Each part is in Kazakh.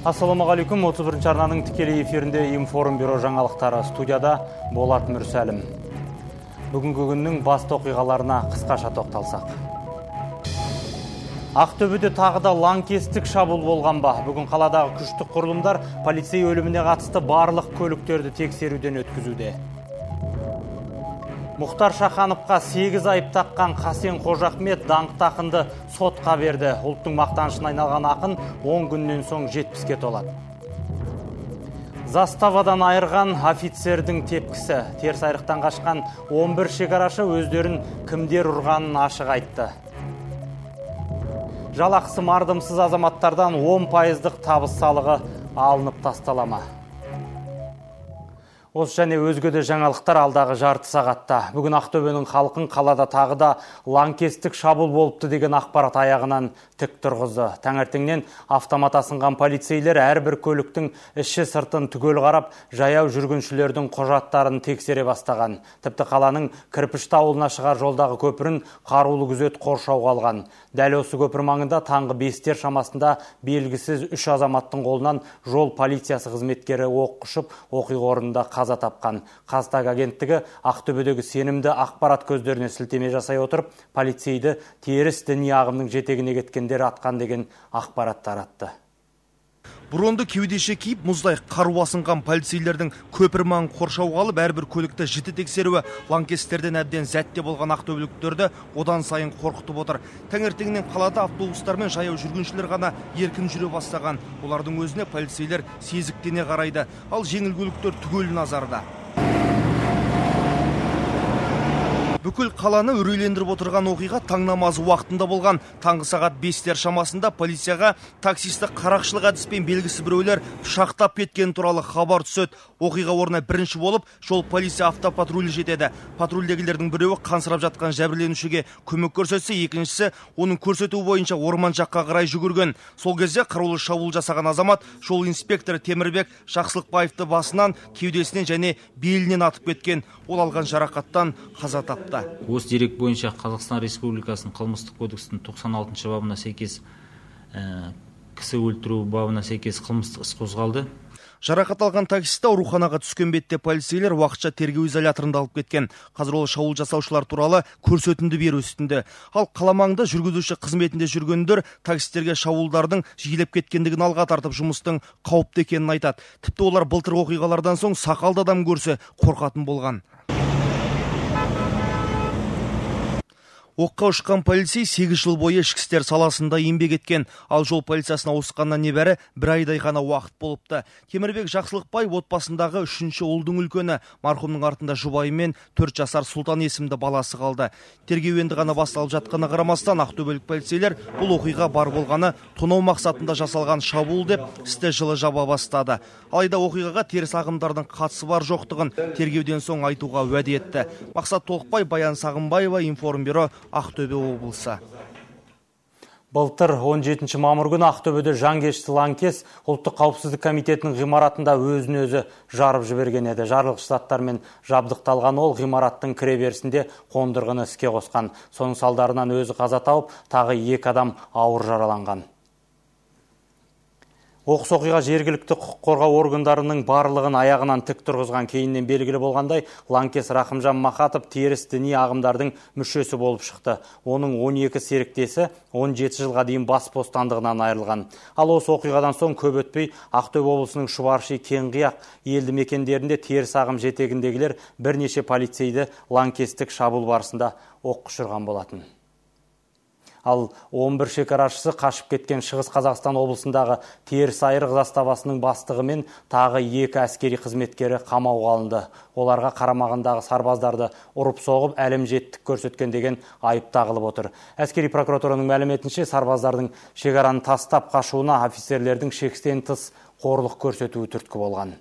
Ассалаумағалейкум, 31 арнаның тікелей эфирінде Информ бюро жаңалықтары, студияда Болат Мүрсәлім. Бүгінгі күннің басты оқиғаларына қысқаша тоқталсақ. Ақтөбеде тағы да лаңкестік шабуыл болған ба? Бүгін қаладағы күштік құрылымдар полицей өліміне қатысты барлық көліктерді тексеруден өткізуде. Мұхтар Шахановқа 8 айып таққан Қасен Қожахмет даңқты ақынды сотқа берді. Ұлттың мақтанышына айналған ақын 10 күннен соң 70-ке толады. Заставадан айырған офицердің тепкісі. Теріс айрықтан қашқан 11 шекарашы өздерін кімдер ұрғанын ашық айтты. Жалақысы мардымсыз азаматтардан 10% табыс салығы алынып тасталама. Осы және өзгеде жаңалықтар алдағы жарты сағатта. Бүгін Ақтөбенің халқын қалада тағы да лаңкестік шабуыл болыпты деген ақпарат аяғынан тік тұрғызды. Таңертеңнен автомат асынған полицейлер әрбір көліктің іші сыртын түгел қарап, жаяу жүргіншілердің құжаттарын тексере бастаған. Тіпті қаланың Кірпішті ауылына шығар жолдағы көпірін қарулы күзет қоршауға алған. Дәл осы көпір маңында таңғы 5-тер шамасында белгісіз 3 азаматтың қолынан жол полициясы қызметкері оқ ұшып, оқиға орнында қаза тапқан. Қазтаг агенттігі Ақтөбедегі сенімді ақпарат көздеріне сілтеме жасай отырып, полицейді теріс діни ағымның жетегіне кеткендер атқан деген ақпарат таратты. Бұрынды кеудеше киіп, мұздай қару асынған полицейлердің көпір маңын қоршауға алып, әрбір көлікті жіті тексеруі лаңкестерден әбден зәтте болған ақтөбеліктерді одан сайын қорқытып отыр. Таңертеңнен қалада автобустар мен жаяу жүргіншілер ғана еркін жүре бастаған. Олардың өзіне полицейлер сезіктене қарайды, ал жеңіл көліктер түгел назарда. Бүкіл қаланы үрейлендіріп отырған оқиға таң намазы уақытында болған. Таңғы сағат 5-тер шамасында полицияға таксисті қарақшылық әдіспен белгісіз біреулер пышақтап кеткен туралы хабар түседі. Оқиға орнына бірінші болып жол полиция автопатрулі жетеді. Патрульдегілердің біреуі қансырап жатқан жәбірленушіге көмек көрсетсе, екіншісі оның көрсетуі бойынша орман жаққа қарай жүгірген. Сол кезде қарулы шабуыл жасаған азамат жол инспекторы Темірбек Жақсылықбаевты басынан, кеудесінен және белінен атып кеткен. Ол алған жарақаттан қаза тапты. Осы дерек бойынша Қазақстан Республикасының қылмыстық кодексінің 96 бабына сәйкес кісі өлтіру бабына сәйкес қылмыстық іс қозғалды. Жарақат алған таксисті ауруханаға түскен бетте полицейлер уақытша тергеу изоляторында алып кеткен. Қазір ол шабуыл жасаушылар туралы көрсетінді беру үстінде. Ал қала маңында жүргізуші қызметінде жүргендер таксистерге шабуылдардың жиілеп кеткендігін алға тартып, жұмыстың қауіпті екенін айтады. Тіпті олар былтыр оқиғалардан соң сақалды адам көрсе қорқатын болған. Оққа ұшқан полицей 8 жыл бойы ішкі істер саласында еңбек еткен, ал жол полициясына ауысқаннан небәрі 1 айдай ғана уақыт болыпты. Темірбек Жақсылықбай отбасындағы 3-ші ұлдың үлкені, марқұмның артында жұбайы мен 4 жасар Сұлтан есімді баласы қалды. Тергеу енді ғана басталып жатқаны қарамастан, ақтөбелік полицейлер бұл оқиға бар болғаны тонау мақсатында жасалған шабуыл деп істі жылы жаба бастады. Алайда оқиғаға теріс ағымдардың қатысы бар жоқтығын тергеуден соң айтуға уәде етті. Мақсат Толықбай, Баян Сағынбаева, Информ бюро, Ақтөбе облысы. Былтыр 17 мамыр күні Ақтөбеде жанкешті лаңкес ұлттық қауіпсіздік комитетінің ғимаратында өзін-өзі жарып жіберген еді. Жарылғыш заттармен жабдықталған ол ғимараттың кіреберісінде қондырғыны іске қосқан. Соның салдарынан өзі қаза тауып, тағы 2 адам ауыр жараланған. Оқыс оқиға жергілікті құқық қорғау органдарының барлығын аяғынан тік тұрғызған. Кейіннен белгілі болғандай, лаңкес Рахымжан Мақатов теріс діни ағымдардың мүшесі болып шықты. Оның 12 серіктесі 17 жылға дейін бас бостандығынан айырылған. Ал осы оқиғадан соң көп өтпей Ақтөбе облысының Шұбарши, Кеңғияқ елді мекендерінде теріс ағым жетегіндегілер бірнеше полицейді лаңкестік шабуыл барысында оқ ұшырған болатын. Ал 11 шекарашысы қашып кеткен Шығыс Қазақстан облысындағы теріс айрық заставасының бастығы мен тағы 2 әскери қызметкері қамауға алынды. Оларға қарамағындағы сарбаздарды ұрып соғып, әлімжеттік көрсеткен деген айып тағылып отыр. Әскери прокуратураның мәліметінше, сарбаздардың шекараны тастап қашуына офицерлердің шектен тыс қорлық көрсетуі түрткі болған.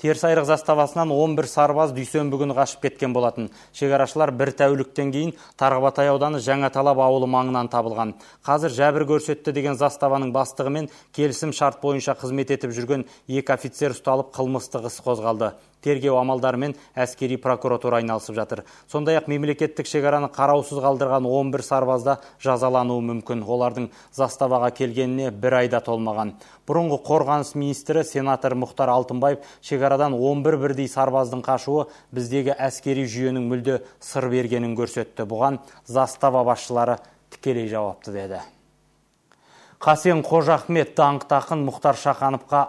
Теріс айрық заставасынан 11 сарбаз дүйсенбі күні қашып кеткен болатын. Шекарашылар 1 тәуліктен кейін Тарғабатай ауданы Жаңаталап ауылы маңынан табылған. Қазір жәбір көрсетті деген заставаның бастығы мен келісім шарт бойынша қызмет етіп жүрген 2 офицер ұсталып, қылмыстық іс қозғалды. тергеу амалдарымен әскери прокуратура айналысып жатыр. Сондай-ақ мемлекеттік шекараны қараусыз қалдырған 11 сарбазда жазалануы мүмкін. Олардың заставаға келгеніне 1 айда толмаған. Бұрынғы қорғаныс министрі сенатор Мұхтар Алтынбаев шекарадан 11 бірдей сарбаздың қашуы біздегі әскери жүйенің мүлде сыр бергенін көрсетті. Бұған застава басшылары тікелей жауапты деді. Қасен Қожахмет даңқты ақын Мұхтар Шахановқа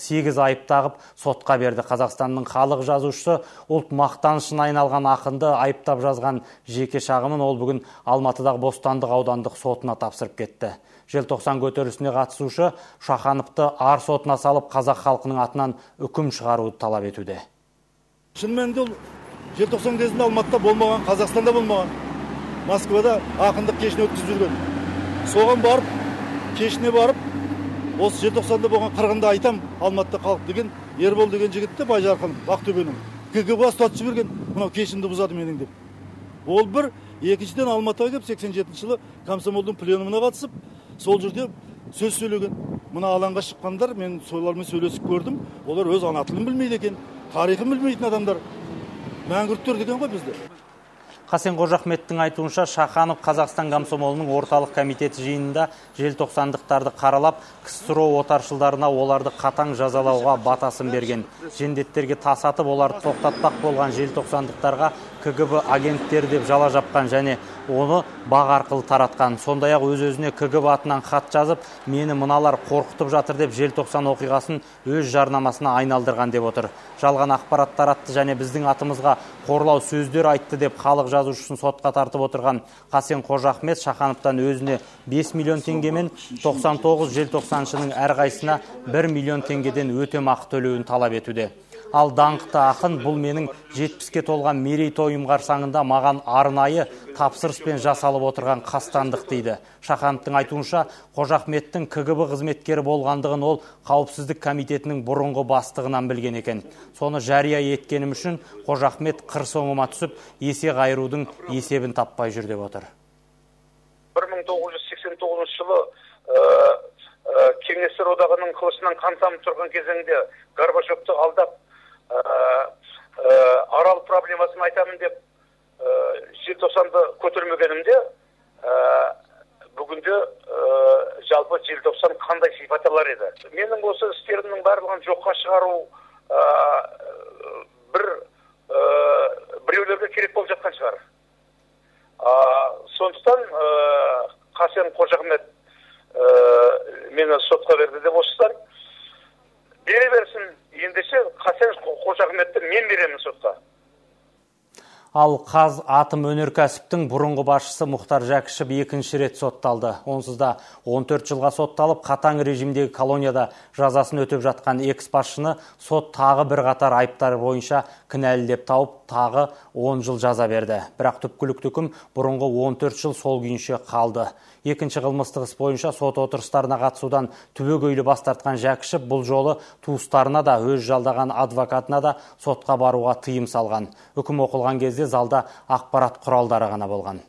8 айып тағып сотқа берді. Қазақстанның халық жазушысы ұлт мақтанышына айналған ақынды айыптап жазған жеке шағымын ол бүгін Алматыдағы Бостандық аудандық сотына тапсырып кетті. Желтоқсан көтерілісіне қатысушы Шахановты ар сотына салып қазақ халқының атынан үкім шығаруды талап етуде. Шынымен ол желтоқсан кезінде Алматыда болмаған, Қазақстанда болмаған. Москвада ақындық кешін өткізіп жүрген. Соған барып, кешіне барып, осы желтоқсанда болған қырғында айтам, Алматыда халық деген Ербол деген жігітті Байжарқын, Ақтөбенің. КГБ ұстатып жіберген, мынау кешімді бұзады менің деп. Ол бір, екіншіден Алматыға келіп 87 жылы комсомолдың пленумына қатысып, сол жерде сөз сөйлеген. Мына алаңға шыққандар, мен солармен сөйлесіп көрдім. Олар өз ана тілін білмейді екен, тарихын білмейтін адамдар. Мәңгүрттер деген ғой бізде. Қасен Қожахметтің айтуынша Шаханов Қазақстан комсомолының орталық комитеті жиынында желтоқсандықтарды қаралап, КСРО отаршылдарына оларды қатаң жазалауға батасын берген. Жендеттерге тасатып, оларды тоқтатпақ болған желтоқсандықтарға КГБ агенттері деп жала жапқан және оны бақ арқылы таратқан. Сондай-ақ өз-өзіне КГБ атынан хат жазып, мені мыналар қорқытып жатыр деп желтоқсан оқиғасын өз жарнамасына айналдырған деп отыр. Жалған ақпарат таратты және біздің атымызға қорлау сөздер айтты деп халық жазушысын сотқа тартып отырған Қасен Қожахмет Шахановтан өзіне 5 миллион теңгемен 99 желтоқсаншының әрқайсысына 1 миллион теңгеден өтемақы төлеуін талап етуде. Ал даңқты ақын бұл менің 70-ке толған мерейтойым қарсаңында маған арнайы тапсырыспен жасалып отырған қастандық дейді. Шахановтың айтуынша Қожахметтің КГБ қызметкері болғандығын ол қауіпсіздік комитетінің бұрынғы бастығынан білген екен. Соны жария еткенім үшін Қожахмет қыр соңыма түсіп, есе қайырудың есебін таппай жүр деп отыр. 1989 жылы Кеңестер одағының қылышынан қан тамып тұрған кезеңде Горбачевты алдап арал проблемасын айтамын деп желтоқсанды көтермегенімде бүгінде жалпы желтоқсан қандай сипат алар еді. Менің осы істерімнің барлығын жоққа шығару біреулерге керек болып жатқан шығар. Сондықтан Қасен Қожахмет мені сотқа берді деп осыдан бере берсін. Ендеше Қасен Қожахметті мен беремін сотқа. Ал Қазатомөнеркәсіптің бұрынғы басшысы Мұхтар Жәкішев екінші рет сотталды. Онсыз да 14 жылға сотталып, қатаң режимдегі колонияда жазасын өтіп жатқан экс-басшыны сот тағы бір қатар айыптар бойынша кінәлі деп тауып, тағы 10 жыл жаза берді. Бірақ түпкілікті үкім бұрынғы 14 жыл сол күйінше қалды. Екінші қылмыстық іс бойынша сот отырыстарына қатысудан түбегейлі бас тартқан Жәкішев бұл жолы туыстарына да, өз жалдаған адвокатына да сотқа баруға тыйым салған. Үкім оқылған кезде залда ақпарат құралдары ғана болған.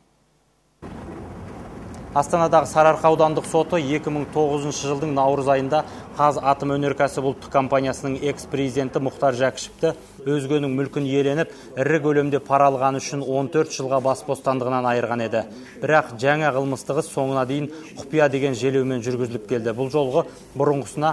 Астанадағы Сарыарқа аудандық соты 2009 жылдың наурыз айында Қазатомөнеркәсіп ұлттық компаниясының экс-президенті Мұхтар Жәкішевті өзгенің мүлкін иеленіп, ірі көлемде пара алғаны үшін 14 жылға бас бостандығынан айырған еді. Бірақ жаңа қылмыстық іс соңына дейін құпия деген желеумен жүргізіліп келді. Бұл жолғы бұрынғысына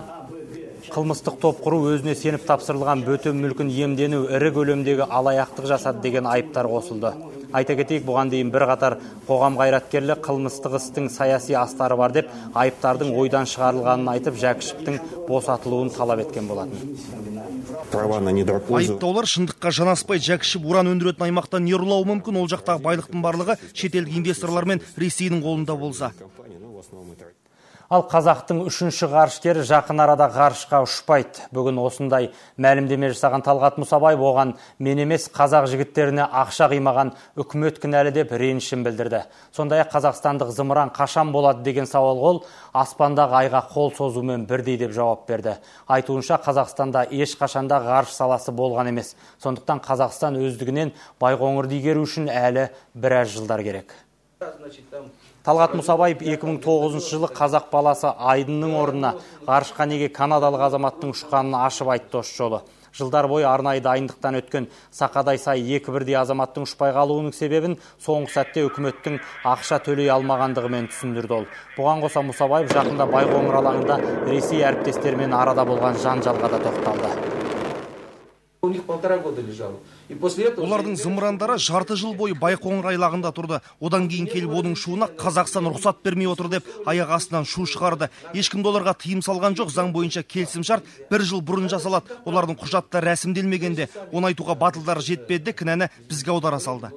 қылмыстық топ құру, өзіне сеніп тапсырылған бөтен мүлкін иемдену, ірі көлемдегі алаяқтық жасады деген айыптар қосылды. Айта кетейік, бұған дейін бір қатар қоғам қайраткерлері қылмыстық істің саяси астары бар деп айыптардың ойдан шығарылғанын айтып, Жәкішевтің босатылуын талап еткен болатын. Айыптаулар шындыққа жанаспай, Жәкішев уран өндіретін аймақтан не ұрлауы мүмкін, ол жақтағы байлықтың барлығы шетелдік инвесторлар мен Ресейдің қолында болса. Ал қазақтың үшінші ғарышкері жақын арада ғарышқа ұшпайды. Бүгін осындай мәлімдеме жасаған Талғат Мұсабаев оған мен емес қазақ жігіттеріне ақша қимаған үкімет кінәлі деп ренішін білдірді. Сондай-ақ қазақстандық зымыран қашан болады деген сауалға ол аспандағы айға қол созумен бірдей деп жауап берді. Айтуынша Қазақстанда ешқашанда ғарыш саласы болған емес. Сондықтан Қазақстан өздігінен Байқоңырды игеру үшін әлі біраз жылдар керек. Талғат Мұсабаев 2009 жылы қазақ баласы Айдынның орнына ғарышқа неге канадалық азаматтың ұшқанын ашып айтты осы жолы. Жылдар бойы арнайы дайындықтан өткен Сақадай сай 2-1 азаматтың ұшпай қалуының себебін соңғы сәтте үкіметтің ақша төлей алмағандығымен түсіндірді ол. Бұған қоса Мұсабаев жақында Байқоңыр алаңында Ресей әріптестерімен арада болған жанжалға да тоқталды. У них 1,5 года лежало. Олардың зымырандары жарты жыл бойы Байқоңыр айлағында тұрды. Одан кейін келіп оның шуына Қазақстан рұқсат бермей отыр деп аяқ астынан шу шығарды. Ешкім оларға тыйым салған жоқ. Заң бойынша келісімшарт 1 жыл бұрын жасалады. Олардың құжаттары рәсімделмегенде, оны айтуға батылдары жетпеді, кінәні бізге аудара салды.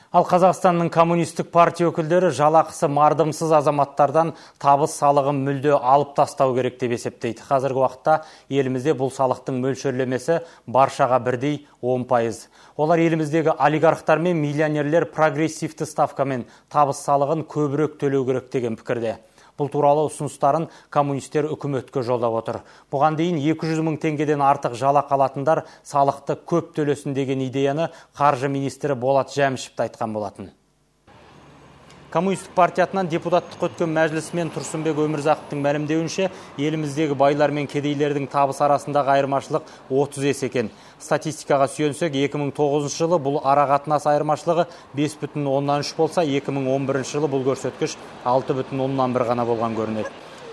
Ал Қазақстанның коммунистік партия өкілдері жалақысы мардымсыз азаматтардан табыс салығын мүлде алып тастау керек деп есептейді. Қазіргі уақытта елімізде бұл салықтың мөлшерлемесі баршаға бірдей 10%. Олар еліміздегі олигархтар мен миллионерлер прогрессивті ставкамен табыс салығын көбірек төлеу керек деген пікірде. Бұл туралы ұсыныстарын коммунистер үкіметке жолдап отыр. Бұған дейін 200 мың теңгеден артық жалақы алатындар салықты көп төлесін деген идеяны қаржы министрі Болат Жәмішевті айтқан болатын. Коммунистік партиятынан депутаттық өткен мәжілісмен Тұрсынбек Өмірзақовтың мәлімдеуінше, еліміздегі байлар мен кедейлердің табыс арасындағы айырмашылық 30 есе екен. Статистикаға сүйенсек, 2009 жылы бұл арақатынас айырмашылығы 5,3 болса, 2011 жылы бұл көрсеткіш 6,1 ғана болған көрінеді.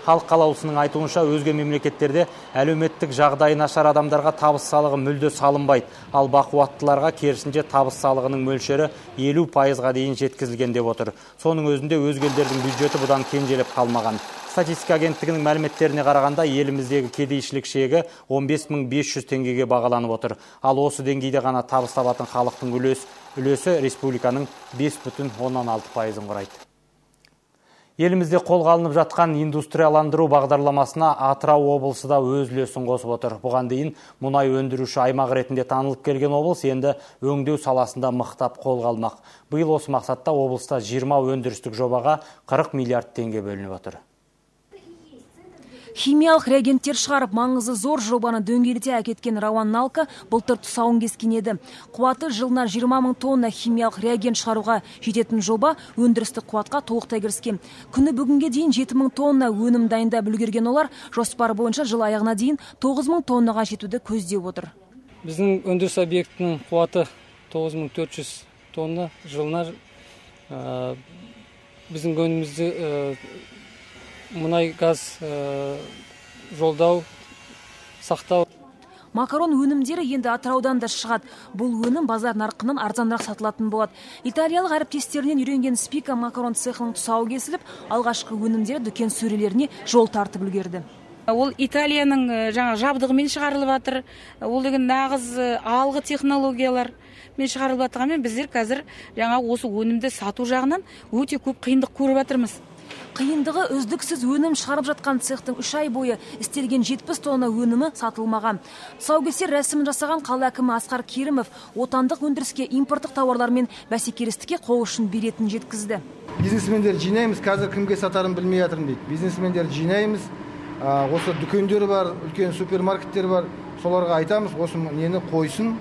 Халық қалаулысының айтуынша, өзге мемлекеттерде әлеуметтік жағдайы нашар адамдарға табыс салығы мүлде салынбайды. Ал бақуаттыларға керісінше табыс салығының мөлшері 50%-ға дейін жеткізілген деп отыр. Соның өзінде өзге елдердің бюджеті бұдан кенжелеп қалмаған. Статистика агенттігінің мәліметтеріне қарағанда, еліміздегі кедейшілік шегі 15.500 теңгеге бағаланып отыр. Ал осы деңгейде ғана табыс табатын халықтың үлесі республиканың 5,16%-ын құрайды. Елімізде қолға алынып жатқан индустрияландыру бағдарламасына Атырау облысы да өз үлесін қосып отыр. Бұған дейін мұнай өндіруші аймақ ретінде танылып келген облыс енді өңдеу саласында мықтап қолға алмақ. Биыл осы мақсатта облыста 20 өндірістік жобаға 40 миллиард теңге бөлініп отыр. Химиялық реагенттер шығарып маңызы зор жобаны дөңгелете әкеткен Рауан Налка былтыр тұсауын кескен еді. Қуаты жылына 20 мың тонна химиялық реагент шығаруға жететін жоба өндірістік қуатқа толықтай кіріскен. Күні бүгінге дейін 7 мың тонна өнім дайындап үлгерген олар жоспар бойынша жыл аяғына дейін 9 мың тоннаға жетуді көздеп отыр. Біздің өндіріс объектінің қуаты 9400 тонна жылына. Біздің өнімізді мұнай газ жолдау, сақтау. Макарон өнімдері енді Атыраудан да шығады. Бұл өнім базар нарқынан арзанырақ сатылатын болады. Италиялық әріптестерінен үйренген Спика макарон цехының тұсауы кесіліп, алғашқы өнімдері дүкен сөрелеріне жол тартып үлгерді. Ол Италияның жабдығымен шығарылып жатыр. Ол деген нағыз алғы технологиялар мен шығарылып жатқанмен біздер қазір осы өнімді сату жағынан өте көп қиындық көріп жатырмыз. Қиындығы үздіксіз өнім шығарып жатқан цехтың 3 ай бойы істелген 70 тонна өнімі сатылмаған. Тұсаукесер рәсімін жасаған қала әкімі Асқар Керімов отандық өндіріске импорттық тауарлармен бәсекелестікке қол ұшын беретінін жеткізді. Бизнесмендер жинаймыз, қазір кімге сатарын білмей жатырмын дейді. Бизнесмендер жинаймыз, осы дүкендер бар, үлкен супермаркеттер бар, соларға айтамыз, осы нені қойсын,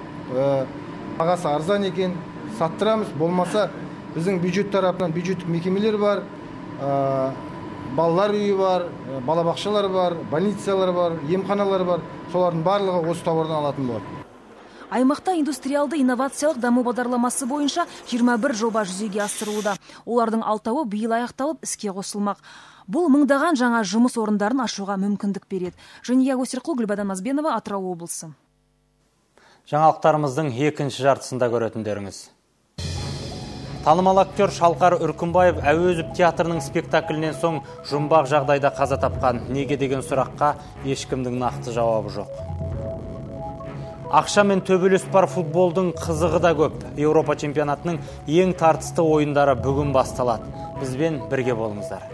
бағасы арзан екен, саттырамыз, болмаса біздің бюджет тарапынан бюджеттік мекемелер бар, балалар үйі бар, балабақшалар бар, больницалар бар, емханалар бар, солардың барлығы осы тауардан алатын болады. Аймақта индустриалды инновациялық даму бағдарламасы бойынша 21 жоба жүзеге асырылуда. Олардың 6-ы биыл аяқталып іске қосылмақ. Бұл мыңдаған жаңа жұмыс орындарын ашуға мүмкіндік береді. Жания Өсерқұл, Гүлбадан Мазбенова, Атырау облысы. Жаңалықтарымыздың екінші жартысында көретіндеріңіз. Танымал актер Шалқар Үркімбаев Әуезов театрының спектаклінен соң жұмбақ жағдайда қаза тапқан. Неге деген сұраққа ешкімдің нақты жауабы жоқ. Ақша мен төбелес бар футболдың қызығы да көп. Еуропа чемпионатының ең тартысты ойындары бүгін басталады. Бізбен бірге болыңыздар.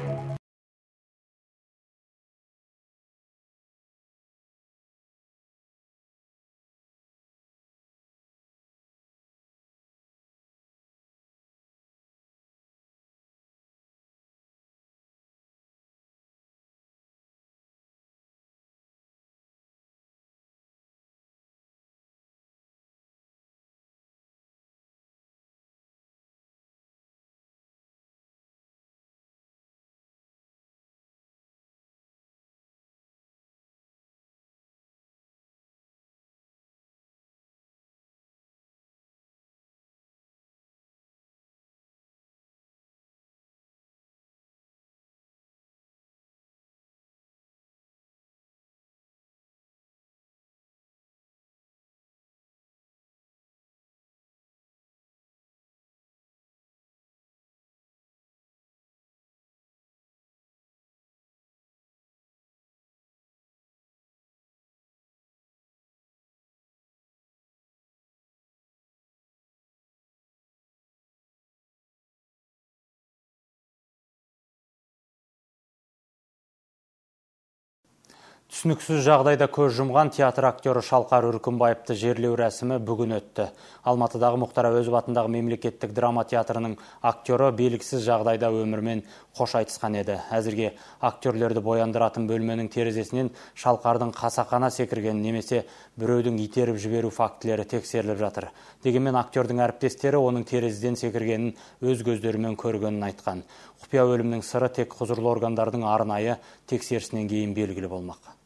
Түсініксіз жағдайда көз жұмған театр актері Шалқар Үркімбаевты жерлеу рәсімі бүгін өтті. Алматыдағы Мұхтар Әуезов атындағы мемлекеттік драма театрының актері белгісіз жағдайда өмірмен қош айтысқан еді. Әзірге актерлерді бояндыратын бөлменің терезесінен Шалқардың қасақана секірген немесе біреудің итеріп жіберу фактілері тексеріліп жатыр. Дегенмен актердің әріптестері оның терезеден секіргенін өз көздерімен көргенін айтқан. Құпия өлімнің сыры тек құзырлы органдардың арнайы тексерісінен кейін белгілі болмақ.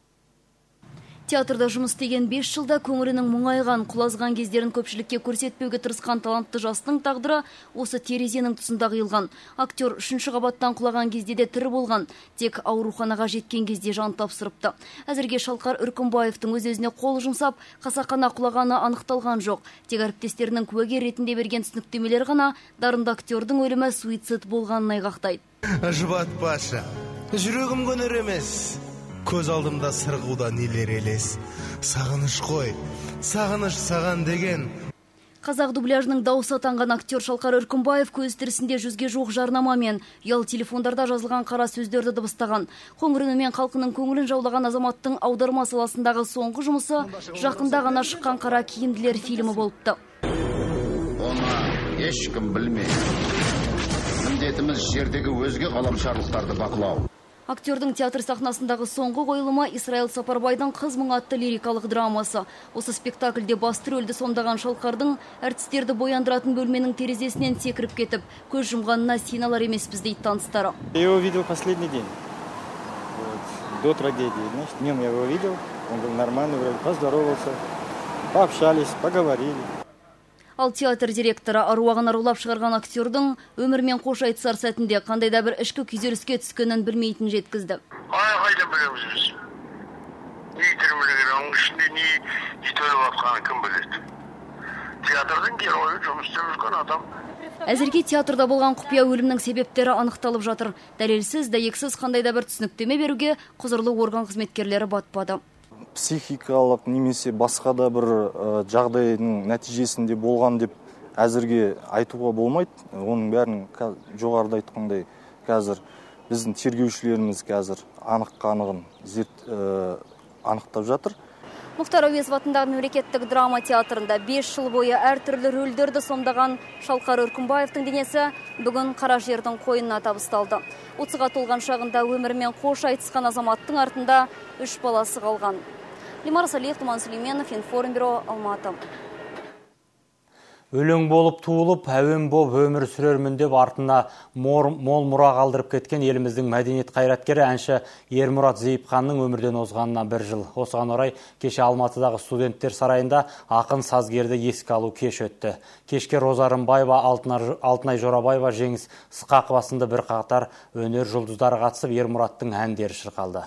Театрда жұмыс істеген 5 жылда көңілінің мұңайған, құлазған кездерін көпшілікке көрсетпеуге тырысқан талантты жастың тағдыры осы терезенің тұсында қиылған. Актер 3-ші қабаттан құлаған кезде де тірі болған, тек ауруханаға жеткен кезде жан тапсырыпты. Әзірге Шалқар Үркімбаевтың өз-өзіне қол жұмсап, қасақана құлағаны анықталған жоқ. Тек әріптестерінің куәгер ретінде берген түсініктемелер ғана дарынды актердің өлімі суицид болғанын айғақтайды. Жұбатпашы, жүрегім көнер емес. Көз алдымда сырғуда нелер елес. Сағыныш қой, сағыныш саған деген. Қазақ дубляжының дауысы атанған актер Шалқар Үркімбаев көз тірісінде 100-ге жуық жарнамамен, ұялы телефондарда жазылған қара сөздерді дыбыстаған. Қоңыр үнімен халқының көңілін жаулаған азаматтың аударма саласындағы соңғы жұмысы жақында ғана шыққан Қара киімділер фильмі болыпты. Оны ешкім білмейді. Міндетіміз жердегі өзге ғаламшарлықтарды бақылау. Актердің театр сахнасындағы соңғы қойылымы Исраил Сапарбайдың «Қыз мың» атты лирикалық драмасы. Осы спектакльде басты рөлді сомдаған Шалқардың әртістерді бояндыратын бөлменің терезесінен секіріп кетіп, көз жұмғанына сен алар емеспіз дейді таныстары. Я его видел последний день. До трагедии. Значит, днем я его видел. Он был нормальный, вроде поздоровался, пообщались, поговорили. Ал театр директоры аруағын арулап шығарған актердің өмірмен қош айтысар сәтінде қандай да бір ішкі күйзеліске түскенін білмейтін жеткізді. Қайда білеміз біз. Не термелеген, оның ішінде не төліп атқаны кім біледі. Театрдың геройы жұмыс істеп жүрген адам. Әзірге театрда болған құпия өлімнің себептері анықталып жатыр. Дәлелсіз, дәйексіз қандай да бір түсініктеме беруге құзырлы орган қызметкерлері батпады. Психикалық немесе басқа да бір жағдайдың нәтижесінде болған деп әзірге айтуға болмайды. Оның бәрін жоғарыда айтқандай қазір біздің тергеушілеріміз қазір анық-қанығын анықтап жатыр. Мұхтар Әуезов атындағы мемлекеттік драма театрында 5 жыл бойы әртүрлі рөлдерді сомдаған Шалқар Үркімбаевтың денесі бүгін Қара жердің қойнына табысталды. 30-ға толған шағында өмірмен қош айтысқан азаматтың артында 3 баласы қалған. Лимар Салиев, Туман Сүлейменов, Информбюро, Алматы. Өлең болып туылып, әуен болып өмір сүрермін деп артына мол мұра қалдырып кеткен еліміздің мәдениет қайраткері әнші Ермұрат Зейіпханның өмірден озғанына 1 жыл. Осыған орай кеше Алматыдағы студенттер сарайында ақын сазгерді еске алу кеш өтті. Кешке Роза Рымбаева, Алтынай Жорабаева, Жеңіс Сықақова сынды бір қатар өнер жұлдыздары қатысып, Ермұраттың әндері шырқалды.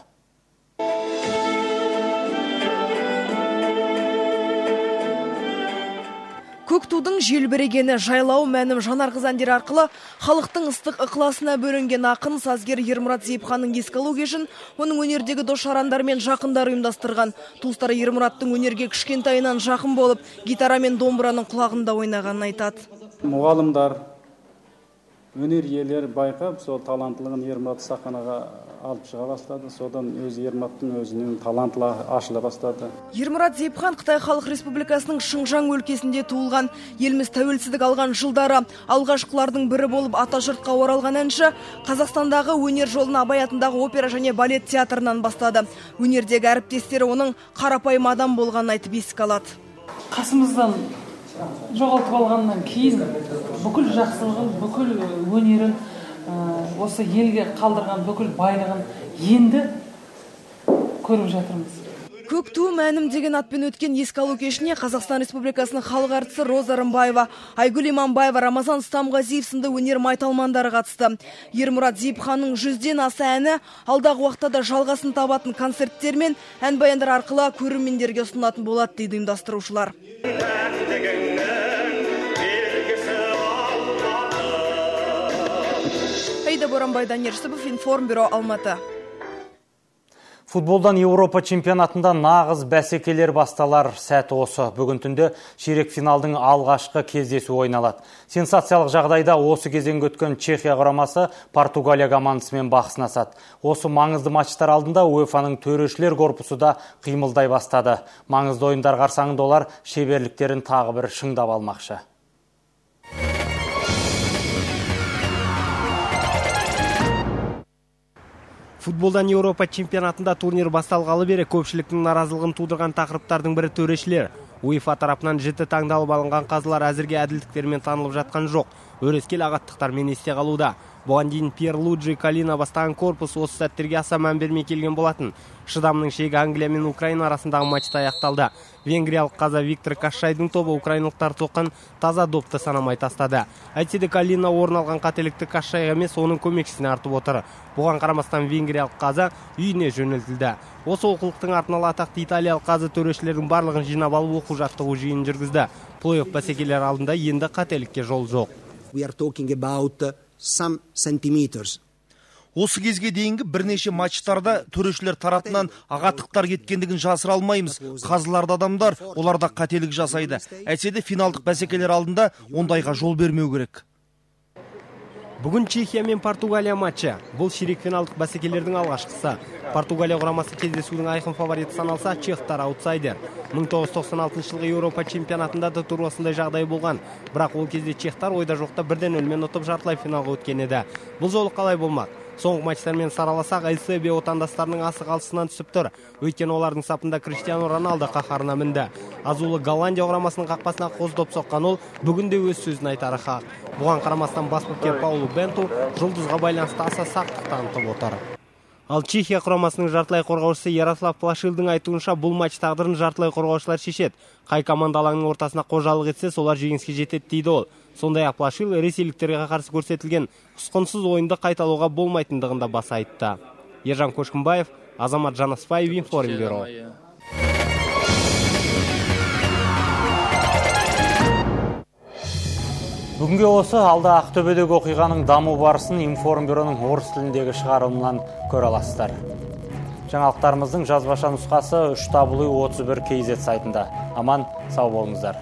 Көк тудың желбірегені, жайлау мәнім жанарғыз әндері арқылы халықтың ыстық ықыласына бөлінген ақын сазгер Ермұрат Зейіпханның еске алу кешін оның өнердегі дос-жарандар мен жақындар ұйымдастырған. Туыстары Ермұраттың өнерге кішкентайынан жақын болып, гитара мен домбыраның құлағында ойнағанын айтады. Мұғалымдар, өнер иелері байқап, сол талантлығын Ермұрат сахнаға алып шыға бастады. Содан Ермұраттың өзінің талантлығы ашыла бастады. Ермұрат Зейіпхан Қытай Халық Республикасының Шыңжаң өлкесінде туылған. Еліміз тәуелсіздік алған жылдары алғашқылардың бірі болып атажұртқа оралған әнші Қазақстандағы өнер жолын Абай атындағы опера және балет театрынан бастады. Өнердегі әріптестері оның қарапайым адам болғанын айтып еске алады. Қасымыздан жоғалтып алғаннан кейін бүкіл жақсылығын, бүкіл өнерін, осы елге қалдырған бүкіл байлығын енді көріп жатырмыз. Көк ту мәнім деген атпен өткен еске алу кешіне Қазақстан Республикасының халық әртісі Роза Рымбаева, Айгүл Иманбаева, Рамазан Стамғазиев сынды өнер майталмандары қатысты. Ермұрат Зейіпханның 100-ден аса әні алдағы уақытта да жалғасын табатын концерттер мен ән баяндар арқылы көрермендерге ұсынылатын болады дейді ұйымдастырушылар. Аида Боранбай, Данияр Жүсіпов, Информбюро, Алматы. Футболдан Еуропа чемпионатында нағыз бәсекелер басталар сәті осы. Бүгін түнде ширек финалдың алғашқы кездесу ойналады. Сенсациялық жағдайда осы кезеңге өткен Чехия құрамасы Португалия командасымен бақ сынасады. Осы маңызды матчтар алдында УЕФА-ның төрешілер корпусы да қимылдай бастады. Маңызды ойындар қарсаңында олар шеберліктерін тағы бір шыңдап алмақшы. Футболдан Еуропа чемпионатында турнир басталғалы бері көпшіліктің наразылығын тудырған тақырыптардың бірі төрешілер. УЕФА тарапынан жіті таңдалып алынған қазылар әзірге әділдіктермен танылып жатқан жоқ. Өрескел ағаттықтармен есте қалуда. Бұған дейін Пьерлуиджи Калина бастаған корпус осы сәттерге аса мән бермей келген болатын. Шыдамның шегі Англия мен Украина арасындағы матчта аяқталды. Венгриялық қаза Виктор Кашайдың тобы украиналықтар соққан таза допты санамай тастады. Әйтсе де Калина орын алған қателікті Кашайға емес, оның көмекшісіне артып отыр. Бұған қарамастан венгриялық қаза үйіне жөнелтілді. Осы олқылықтың артынан атақты италиялық қазы төрешілердің барлығын жинап алып оқу-жаттығу жиынын жүргізді. Плей-офф бәсекелер алдында енді қателікке жол жоқ. Осы кезге дейінгі бірнеше матчтарда төрешілер тарапынан ағаттықтар кеткендігін жасыра алмаймыз. Қазыларда адамдар, оларда қателік жасайды. Әйтсе де финалдық бәсекелер алдында ондайға жол бермеу керек. Бүгін Чехия мен Португалия матчы. Бұл ширек финалдық бәсекелердің алғашқысы. Португалия құрамасы кездесудің айқын фавориті саналса, чехтар аутсайдер. 1996 жылғы Еуропа чемпионатында да тур осындай жағдай болған. Бірақ ол кезде чехтар ойда жоқта 1-0 ұтып жартылай финалға өткен еді. Бұл жолы қалай болмақ? Соңғы матчтармен сараласақ, ЛСБ отандастарының асық алысынан түсіп тұр. Өйткені олардың сапында Криштиану Роналдо қаһарына мінді. Азулы Голландия құрамасының қақпасына қос доп соққан ол бүгінде өз сөзін айтары хақ. Бұған қарамастан бас бапкер Паулу Бенту жұлдызға байланысты аса сақтық танытып отыр. Ал Чехия құрамасының жартылай қорғаушысы Ярослав Плашилдың айтуынша бұл матч тағдырын жартылай қорғаушылар шешеді. Қай команда алаңның ортасына қожалық етсе, солар жеңіске жетеді дейді ол. Сондай-ақ Плашил ресейліктерге қарсы көрсетілген ұсқынсыз ойынды қайталауға болмайтындығында баса айтты. Ержан Көшкімбаев, Азамат Жанаспаев, Информбюро. Бүгінге осы, алда Ақтөбедегі оқиғаның даму барысын Информбюроның орыс тіліндегі шығарылымынан көре аласыздар. Жаңалықтарымыздың жазбаша нұсқасы 3W31 KZ сайтында. Аман, сау болыңыздар.